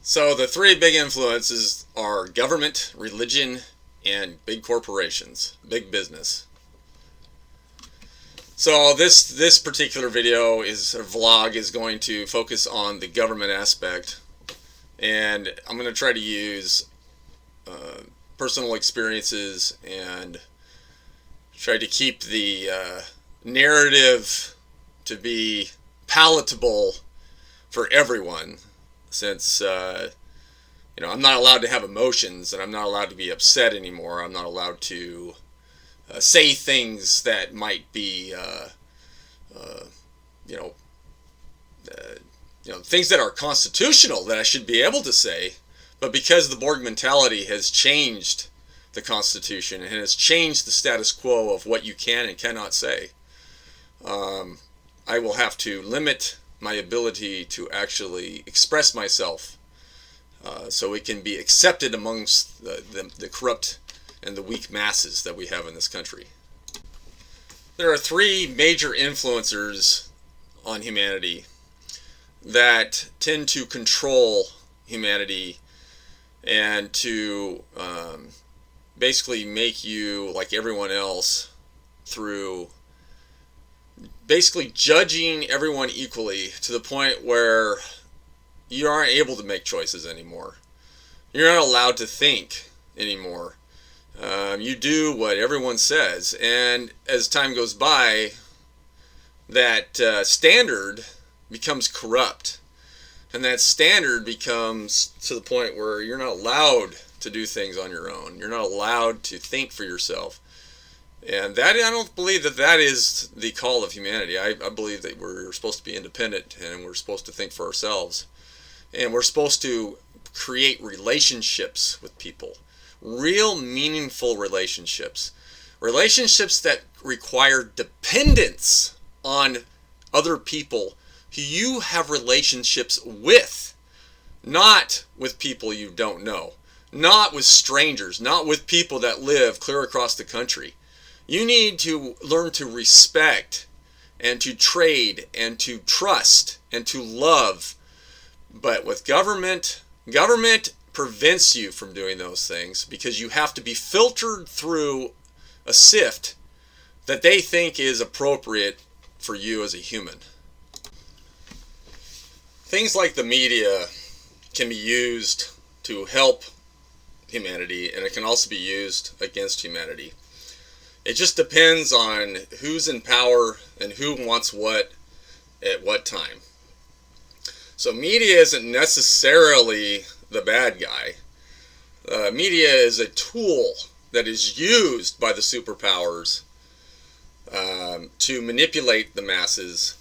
So the three big influences are government, religion, and big corporations, big business. So this particular video is a vlog is going to focus on the government aspect, and I'm going to try to use personal experiences and try to keep the narrative to be palatable for everyone, since I'm not allowed to have emotions, and I'm not allowed to be upset anymore. I'm not allowed to say things that might be things that are constitutional that I should be able to say, but because the Borg mentality has changed the Constitution and has changed the status quo of what you can and cannot say, I will have to limit my ability to actually express myself so it can be accepted amongst the corrupt and the weak masses that we have in this country. There are three major influencers on humanity that tend to control humanity and to basically make you like everyone else through basically judging everyone equally, to the point where you aren't able to make choices anymore. You're not allowed to think anymore. You do what everyone says, and as time goes by, that standard becomes corrupt, and that standard becomes to the point where you're not allowed to do things on your own. You're not allowed to think for yourself, and that, I don't believe that is the call of humanity. I believe that we're supposed to be independent, and we're supposed to think for ourselves, and we're supposed to create relationships with people, real meaningful relationships that require dependence on other people who you have relationships with, not with people you don't know, not with strangers, not with people that live clear across the country. You need to learn to respect and to trade and to trust and to love. But with government prevents you from doing those things, because you have to be filtered through a sift that they think is appropriate for you as a human. Things like the media can be used to help humanity, and it can also be used against humanity. It just depends on who's in power and who wants what at what time. So media isn't necessarily the bad guy. Media is a tool that is used by the superpowers to manipulate the masses,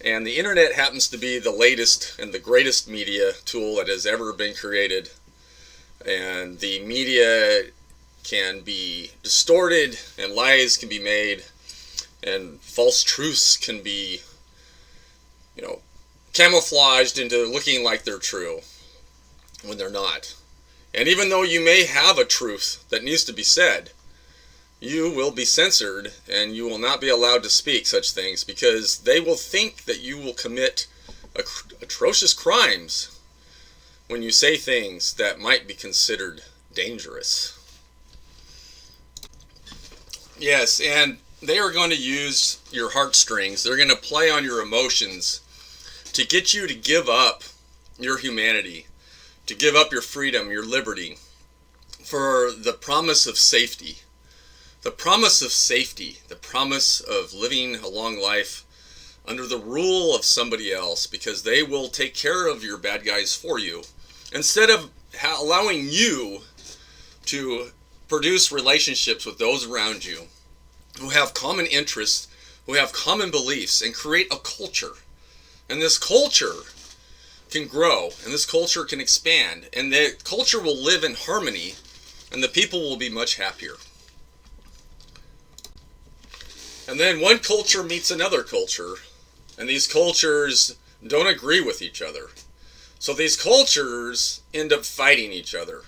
and the internet happens to be the latest and the greatest media tool that has ever been created. And the media can be distorted, and lies can be made, and false truths can be camouflaged into looking like they're true when they're not. And even though you may have a truth that needs to be said, you will be censored, and you will not be allowed to speak such things, because they will think that you will commit atrocious crimes when you say things that might be considered dangerous. Yes, and they are going to use your heartstrings. They're going to play on your emotions to get you to give up your humanity, to give up your freedom, your liberty, for the promise of safety. The promise of safety, the promise of living a long life under the rule of somebody else, because they will take care of your bad guys for you, instead of allowing you to produce relationships with those around you who have common interests, who have common beliefs, and create a culture. And this culture can grow, and this culture can expand, and the culture will live in harmony, and the people will be much happier. And then one culture meets another culture, and these cultures don't agree with each other. So these cultures end up fighting each other.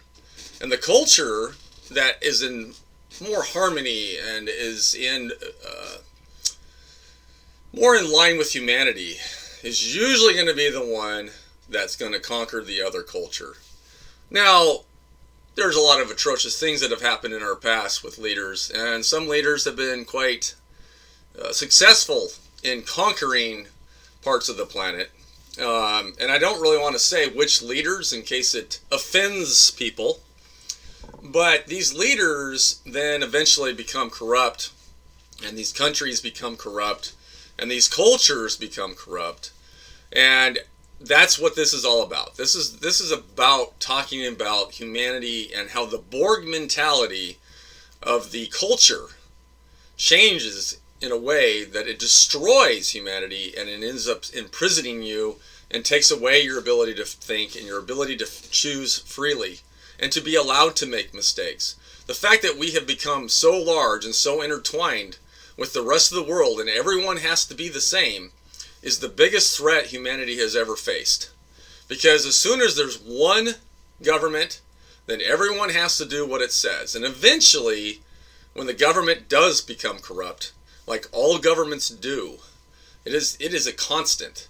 And the culture that is in more harmony and is in more in line with humanity is usually going to be the one that's going to conquer the other culture. Now, there's a lot of atrocious things that have happened in our past with leaders, and some leaders have been quite successful in conquering parts of the planet. And I don't really want to say which leaders in case it offends people, but these leaders then eventually become corrupt, and these countries become corrupt, and these cultures become corrupt, and that's what this is all about. This is about talking about humanity and how the Borg mentality of the culture changes in a way that it destroys humanity, and it ends up imprisoning you and takes away your ability to think and your ability to choose freely and to be allowed to make mistakes. The fact that we have become so large and so intertwined with the rest of the world and everyone has to be the same is the biggest threat humanity has ever faced. Because as soon as there's one government, then everyone has to do what it says. And eventually, when the government does become corrupt, like all governments do, it is a constant,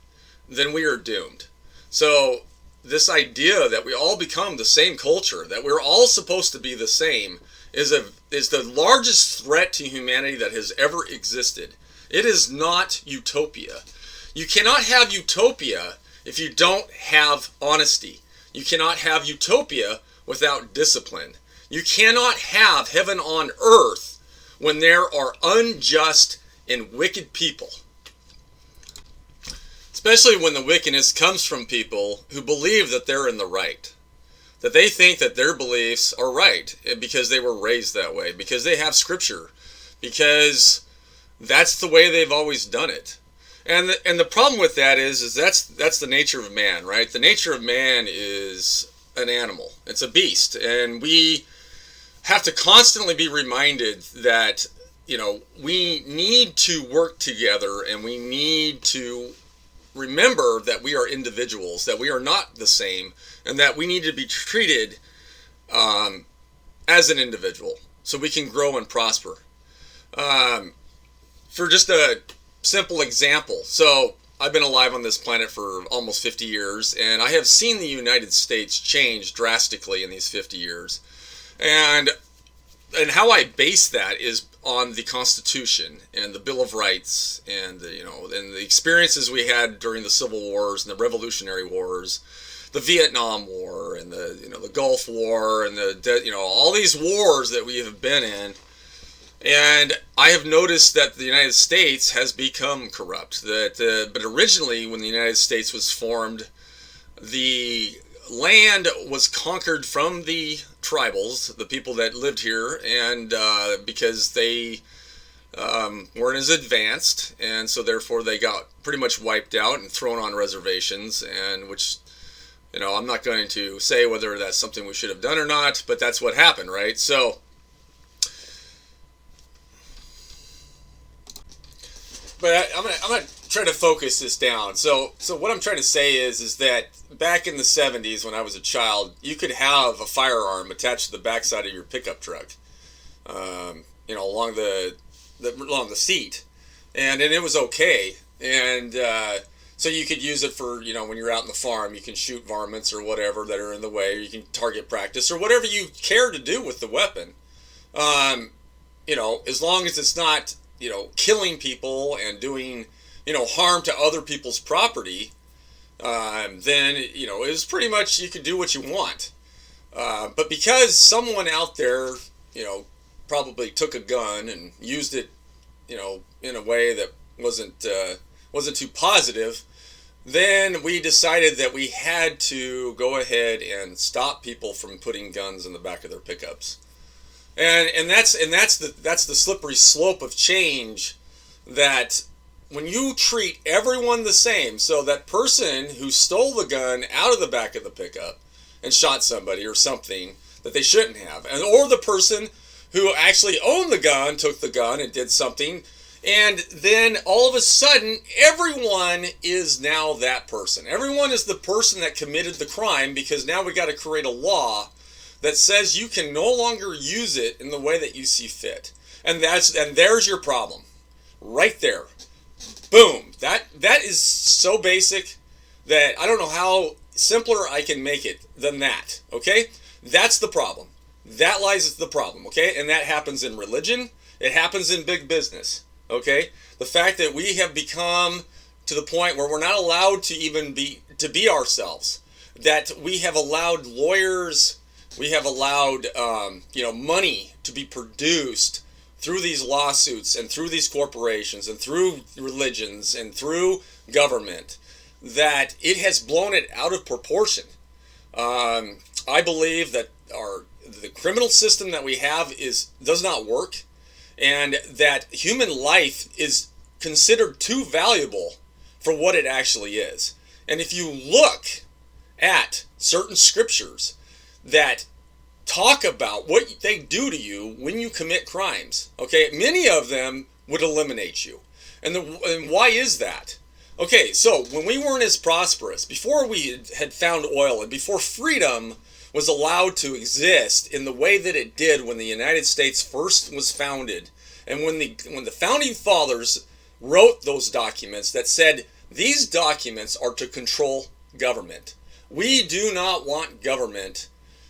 then we are doomed. So this idea that we all become the same culture, that we're all supposed to be the same, is the largest threat to humanity that has ever existed. It is not utopia. You cannot have utopia if you don't have honesty. You cannot have utopia without discipline. You cannot have heaven on earth when there are unjust and wicked people. Especially when the wickedness comes from people who believe that they're in the right. That they think that their beliefs are right because they were raised that way, because they have scripture, because that's the way they've always done it. And the problem with that is that's the nature of man, right? The nature of man is an animal. It's a beast. And we have to constantly be reminded that, we need to work together, and we need to remember that we are individuals, that we are not the same, and that we need to be treated as an individual so we can grow and prosper. For just a simple example, so I've been alive on this planet for almost 50 years, and I have seen the United States change drastically in these 50 years. And how I base that is on the Constitution and the Bill of Rights and the experiences we had during the Civil Wars and the Revolutionary Wars, the Vietnam War and the Gulf War and all these wars that we have been in. And I have noticed that the United States has become corrupt. But originally, when the United States was formed, the land was conquered from the tribals, the people that lived here, and because they weren't as advanced, and so therefore they got pretty much wiped out and thrown on reservations, and which, I'm not going to say whether that's something we should have done or not, but that's what happened, right? So, but I'm gonna try to focus this down. So what I'm trying to say is that back in the 70s, when I was a child, you could have a firearm attached to the backside of your pickup truck, along the seat, and it was okay. And so you could use it for when you're out in the farm, you can shoot varmints or whatever that are in the way, or you can target practice or whatever you care to do with the weapon. As long as it's not killing people and doing, harm to other people's property, then, it was pretty much you could do what you want. But because someone out there, probably took a gun and used it, in a way that wasn't too positive, then we decided that we had to go ahead and stop people from putting guns in the back of their pickups. And that's the slippery slope of change, that when you treat everyone the same, so that person who stole the gun out of the back of the pickup and shot somebody or something that they shouldn't have, or the person who actually owned the gun took the gun and did something, and then all of a sudden everyone is now that person. Everyone is the person that committed the crime, because now we got to create a law that says you can no longer use it in the way that you see fit. And there's your problem. Right there. Boom. That is so basic that I don't know how simpler I can make it than that, okay? That's the problem. That lies the problem, okay? And that happens in religion. It happens in big business, okay? The fact that we have become to the point where we're not allowed to even be ourselves. That we have allowed lawyers, we have allowed money to be produced through these lawsuits and through these corporations and through religions and through government, that it has blown it out of proportion. I believe that the criminal system that we have does not work, and that human life is considered too valuable for what it actually is. And if you look at certain scriptures that talk about what they do to you when you commit crimes, okay, many of them would eliminate you. And why is that? Okay, so when we weren't as prosperous, before we had found oil, and before freedom was allowed to exist in the way that it did when the United States first was founded, and when the founding fathers wrote those documents that said these documents are to control government. We do not want government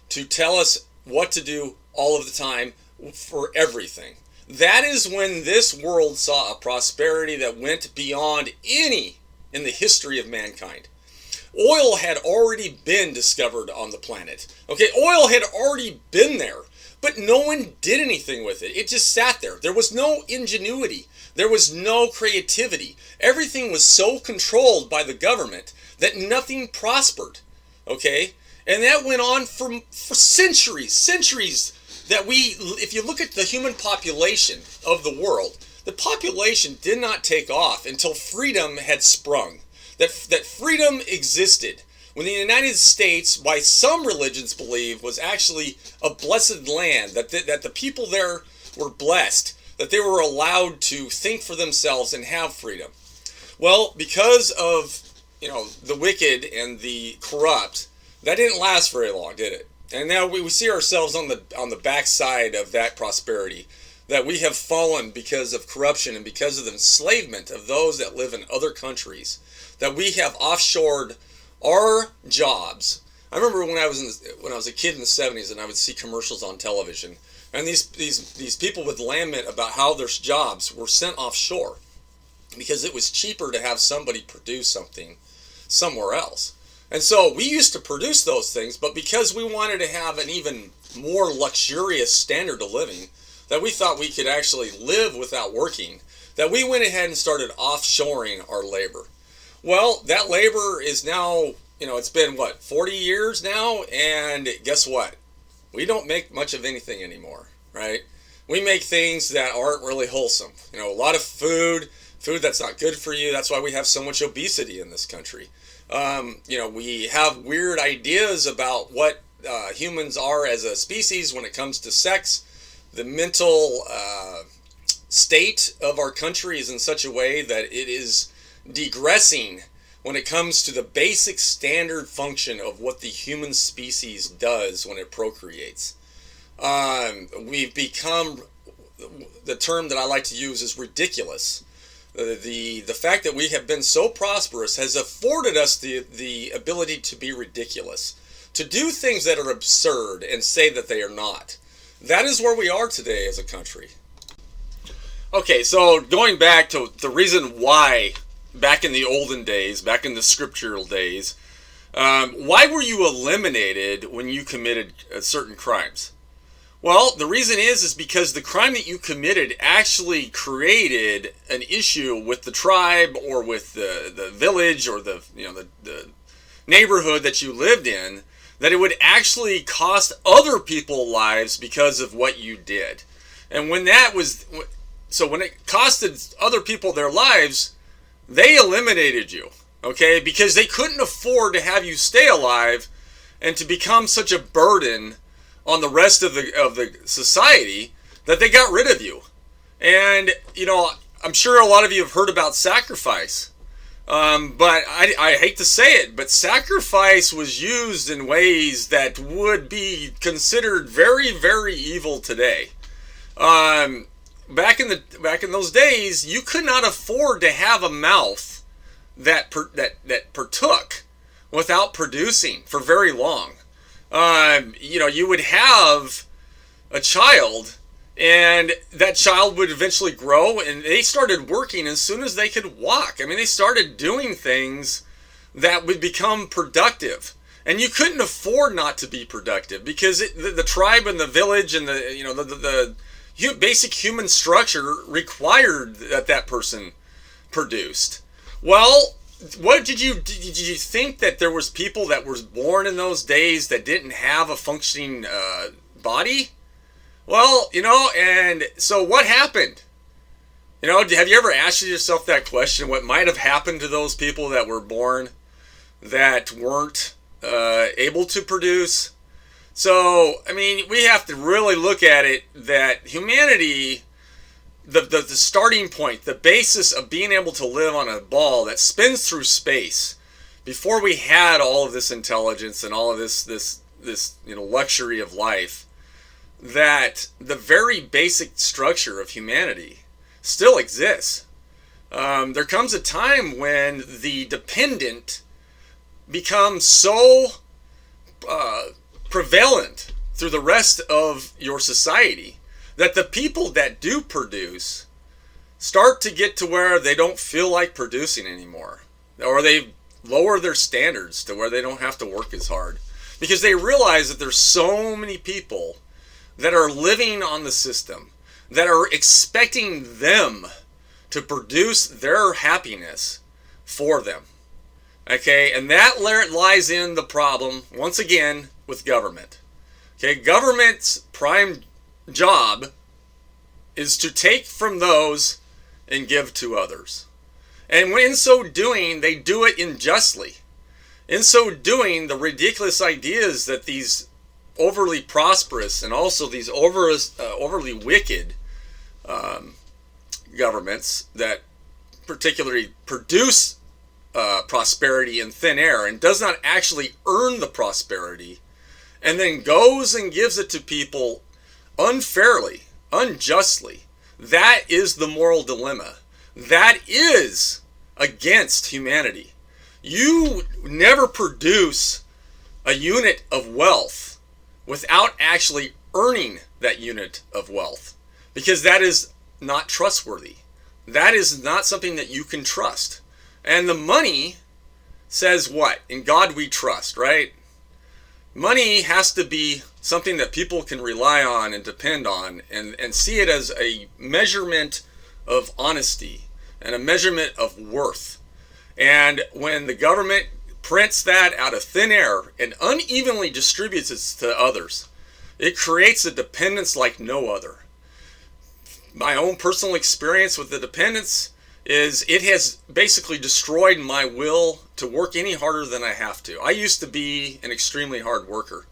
to tell us what to do all of the time for everything. That is when this world saw a prosperity that went beyond any in the history of mankind. Oil had already been discovered on the planet. Okay, oil had already been there, but no one did anything with it. It just sat there. There was no ingenuity. There was no creativity. Everything was so controlled by the government that nothing prospered. Okay? And that went on for centuries that if you look at the human population of the world, the population did not take off until freedom had sprung. That freedom existed when the United States, by some religions believe, was actually a blessed land, that the people there were blessed, that they were allowed to think for themselves and have freedom. Well, because of the wicked and the corrupt, that didn't last very long, did it? And now we see ourselves on the backside of that prosperity, that we have fallen because of corruption and because of the enslavement of those that live in other countries, that we have offshored our jobs. I remember when I was a kid in the 70s, and I would see commercials on television, and these people would lament about how their jobs were sent offshore because it was cheaper to have somebody produce something somewhere else. And so we used to produce those things, but because we wanted to have an even more luxurious standard of living, that we thought we could actually live without working, that we went ahead and started offshoring our labor. Well, that labor is now, it's been 40 years now, and guess what? We don't make much of anything anymore, right? We make things that aren't really wholesome. A lot of food that's not good for you. That's why we have so much obesity in this country. We have weird ideas about what humans are as a species when it comes to sex. The mental state of our country is in such a way that it is digressing when it comes to the basic standard function of what the human species does when it procreates. We've become, the term that I like to use is ridiculous. The fact that we have been so prosperous has afforded us the ability to be ridiculous, to do things that are absurd and say that they are not. That is where we are today as a country. Okay, so going back to the reason why, back in the olden days, back in the scriptural days, why were you eliminated when you committed certain crimes? Well, the reason is because the crime that you committed actually created an issue with the tribe or with the village or the neighborhood that you lived in, that it would actually cost other people lives because of what you did. And when it costed other people their lives, they eliminated you, okay? Because they couldn't afford to have you stay alive and to become such a burden on the rest of the society that they got rid of you. And, I'm sure a lot of you have heard about sacrifice. But I hate to say it, but sacrifice was used in ways that would be considered very, very evil today. Back in those days, you could not afford to have a mouth that partook without producing for very long. You would have a child, and that child would eventually grow, and they started working as soon as they could walk. I mean, they started doing things that would become productive. And you couldn't afford not to be productive, because the tribe and the village and the basic human structure required that person produced. Well, what did you think that there was people that were born in those days that didn't have a functioning body? Well, and so what happened? Have you ever asked yourself that question? What might have happened to those people that were born that weren't able to produce? So, I mean, we have to really look at it that humanity, the starting point, the basis of being able to live on a ball that spins through space, before we had all of this intelligence and all of this luxury of life, that the very basic structure of humanity still exists. There comes a time when the dependent becomes so prevalent through the rest of your society that the people that do produce start to get to where they don't feel like producing anymore, or they lower their standards to where they don't have to work as hard, because they realize that there's so many people that are living on the system, that are expecting them to produce their happiness for them. Okay, and that lies in the problem, once again, with government. Okay, government's prime job is to take from those and give to others. And in so doing, they do it unjustly. In so doing, the ridiculous ideas that these overly prosperous and also these overly wicked governments that particularly produce prosperity in thin air and does not actually earn the prosperity, and then goes and gives it to people unfairly, unjustly. That is the moral dilemma. That is against humanity. You never produce a unit of wealth without actually earning that unit of wealth, because that is not trustworthy. That is not something that you can trust. And the money says what? In God we trust, right? Money has to be something that people can rely on and depend on, and see it as a measurement of honesty and a measurement of worth. And when the government prints that out of thin air and unevenly distributes it to others, it creates a dependence like no other. My own personal experience with the dependence is it has basically destroyed my will to work any harder than I have to. I used to be an extremely hard worker.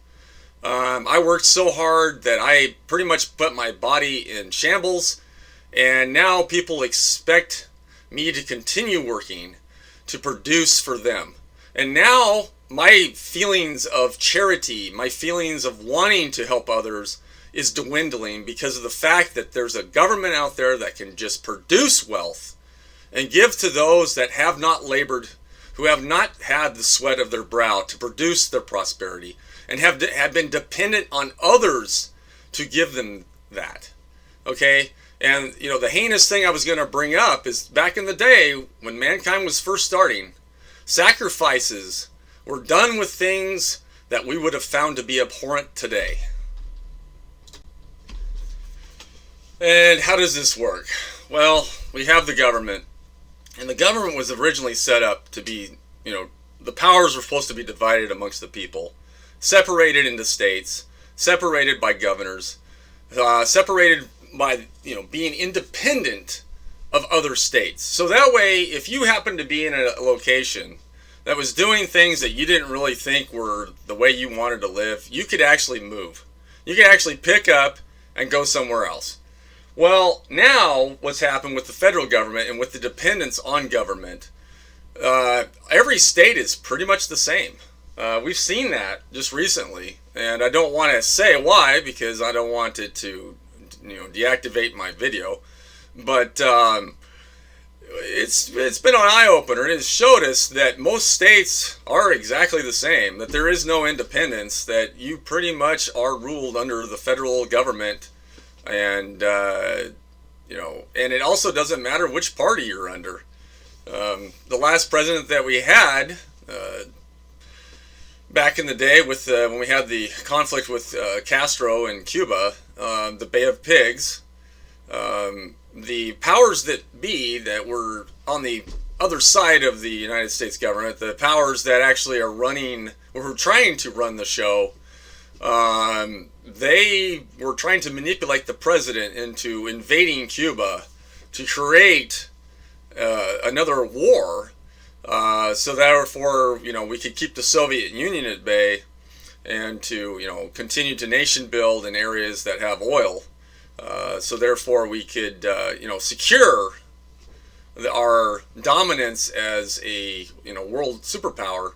I worked so hard that I pretty much put my body in shambles, and now people expect me to continue working to produce for them. And now my feelings of charity, my feelings of wanting to help others is dwindling, because of the fact that there's a government out there that can just produce wealth and give to those that have not labored, who have not had the sweat of their brow to produce their prosperity, and have been dependent on others to give them that. Okay? And, the heinous thing I was going to bring up is, back in the day when mankind was first starting, sacrifices were done with things that we would have found to be abhorrent today. And how does this work? Well, we have the government, and the government was originally set up to be, the powers were supposed to be divided amongst the people, separated into states, separated by governors, separated by, being independent of other states. So that way, if you happen to be in a location that was doing things that you didn't really think were the way you wanted to live, you could actually move. You could actually pick up and go somewhere else. Well, now what's happened with the federal government and with the dependence on government, every state is pretty much the same. We've seen that just recently, and I don't want to say why, because I don't want it to, deactivate my video. But it's been an eye-opener. It has showed us that most states are exactly the same, that there is no independence, that you pretty much are ruled under the federal government, and and it also doesn't matter which party you're under. The last president that we had back in the day, with when we had the conflict with Castro in Cuba, the Bay of Pigs, the powers that be that were on the other side of the United States government, the powers that actually are running, or were trying to run the show, they were trying to manipulate the president into invading Cuba to create another war, so therefore, we could keep the Soviet Union at bay, and to, continue to nation build in areas that have oil. So therefore we could, secure our dominance as a, world superpower,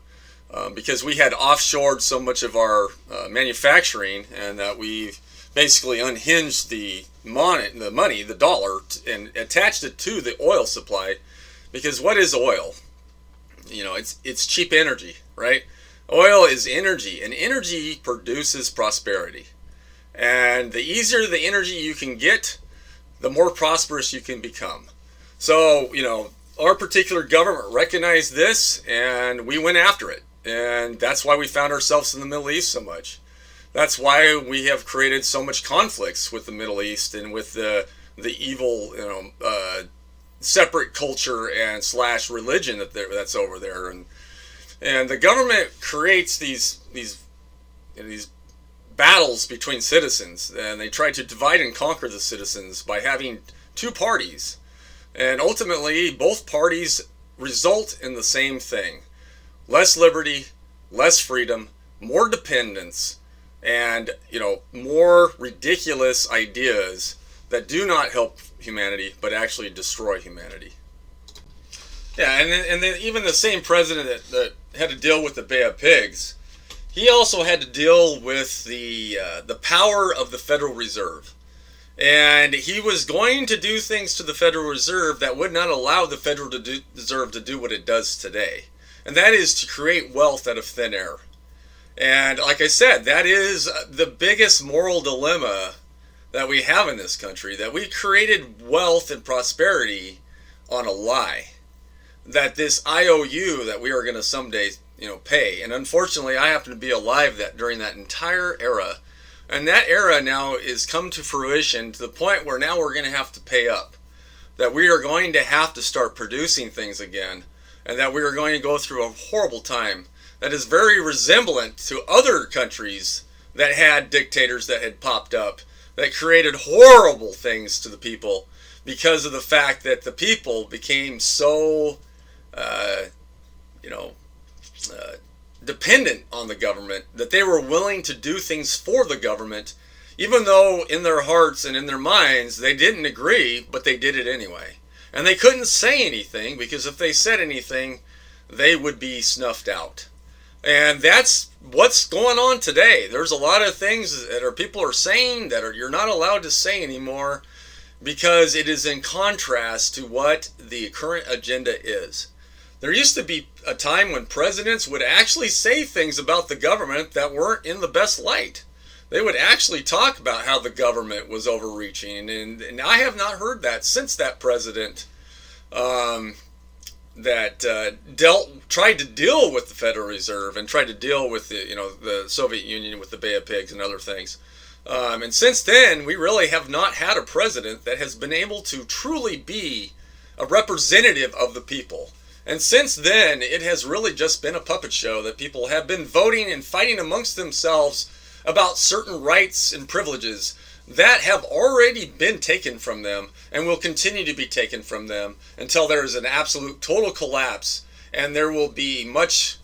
because we had offshored so much of our manufacturing, and that we basically unhinged the money, the dollar, and attached it to the oil supply. Because what is oil? It's cheap energy, right? Oil is energy, and energy produces prosperity. And the easier the energy you can get, the more prosperous you can become. So, our particular government recognized this, and we went after it. And that's why we found ourselves in the Middle East so much. That's why we have created so much conflicts with the Middle East, and with the evil, separate culture and / religion that's over there. And the government creates these battles between citizens, and they try to divide and conquer the citizens by having two parties, and ultimately both parties result in the same thing: less liberty, less freedom, more dependence, and more ridiculous ideas that do not help humanity but actually destroy humanity. Yeah, and then even the same president that had to deal with the Bay of Pigs, he also had to deal with the power of the Federal Reserve. And he was going to do things to the Federal Reserve that would not allow the Federal Reserve to do what it does today. And that is to create wealth out of thin air. And like I said, that is the biggest moral dilemma that we have in this country, that we created wealth and prosperity on a lie. That this IOU that we are going to someday pay. And unfortunately, I happen to be alive during that entire era. And that era now is come to fruition to the point where now we're going to have to pay up. That we are going to have to start producing things again. And that we are going to go through a horrible time that is very resemblant to other countries that had dictators that had popped up, that created horrible things to the people because of the fact that the people became so dependent on the government, that they were willing to do things for the government, even though in their hearts and in their minds they didn't agree, but they did it anyway. And they couldn't say anything, because if they said anything, they would be snuffed out. And that's what's going on today. There's a lot of things that people are saying that you're not allowed to say anymore, because it is in contrast to what the current agenda is. There used to be a time when presidents would actually say things about the government that weren't in the best light. They would actually talk about how the government was overreaching, and I have not heard that since that president tried to deal with the Federal Reserve and tried to deal with the Soviet Union with the Bay of Pigs and other things. And since then, we really have not had a president that has been able to truly be a representative of the people. And since then, it has really just been a puppet show that people have been voting and fighting amongst themselves about certain rights and privileges that have already been taken from them and will continue to be taken from them until there is an absolute total collapse, and there will be much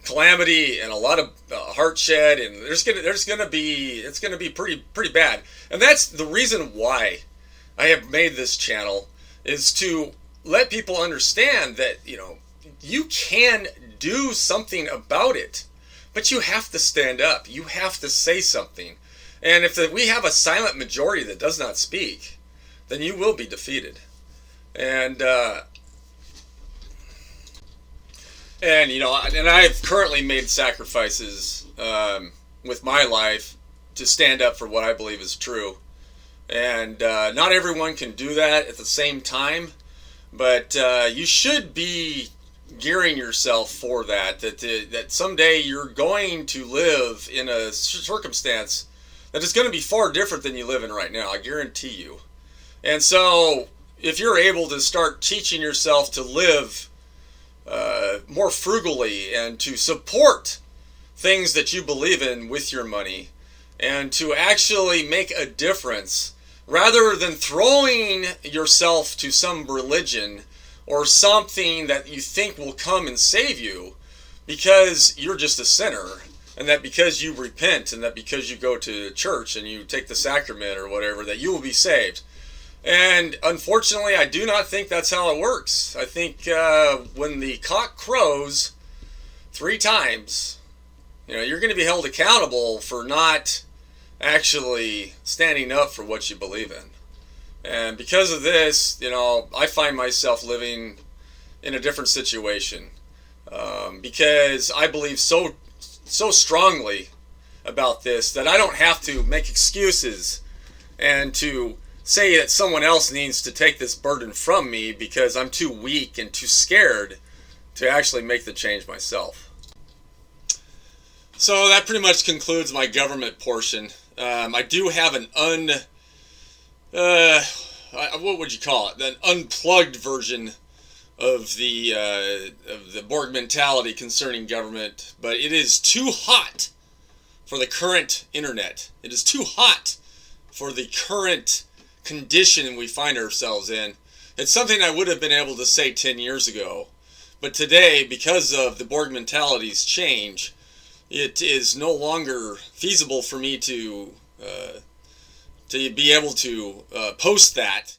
calamity and a lot of heart shed, and it's gonna be pretty bad. And that's the reason why I have made this channel, is to let people understand that you can do something about it, but you have to stand up. You have to say something. And if we have a silent majority that does not speak, then you will be defeated. And and I've currently made sacrifices with my life to stand up for what I believe is true. And not everyone can do that at the same time, but you should be gearing yourself for that. That someday you're going to live in a circumstance that is going to be far different than you live in right now. I guarantee you. And so, if you're able to start teaching yourself to live more frugally and to support things that you believe in with your money, and to actually make a difference rather than throwing yourself to some religion or something that you think will come and save you because you're just a sinner, and that because you repent and that because you go to church and you take the sacrament or whatever, that you will be saved. And unfortunately, I do not think that's how it works. I think when the cock crows 3 times, you're going to be held accountable for not actually standing up for what you believe in. And because of this, I find myself living in a different situation because I believe so strongly about this that I don't have to make excuses and to say that someone else needs to take this burden from me because I'm too weak and too scared to actually make the change myself. So that pretty much concludes my government portion. I do have an what would you call it? An unplugged version of the Borg mentality concerning government, but it is too hot for the current internet. It is too hot for the current condition we find ourselves in. It's something I would have been able to say 10 years ago, but today, because of the Borg mentality's change, it is no longer feasible for me to be able to post that